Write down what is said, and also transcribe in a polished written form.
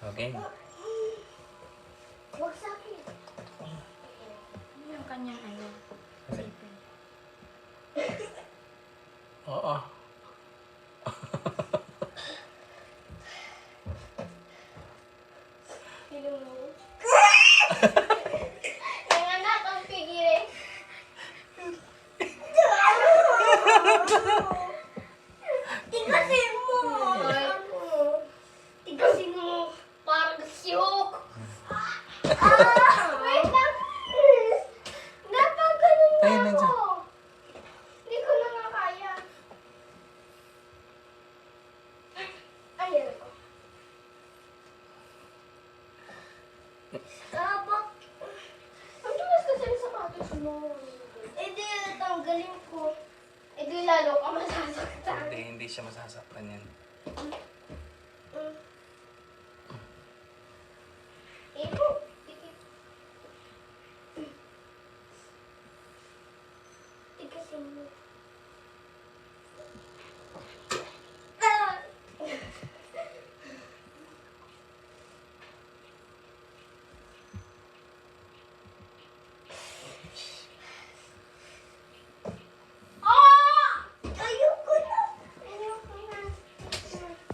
Okay. Huwag sa akin. Yung kanyang ano. Okay. Sipin. Oo. Pinunod. Yung anak ang pigilin. Tigasin mo! Tigasin mo! Parang siyok! Wait lang! Dapat ganun na Ay, nandiyan. ako! Hindi ko na nga kaya. Ayan ako. Bak... Ang tumas kasi yung sapatos mo. Eh di, tanggalin ko. Eh di, lalo ka masasaktan. Hindi siya masasaktan yan. Ipo. Tigasin mo.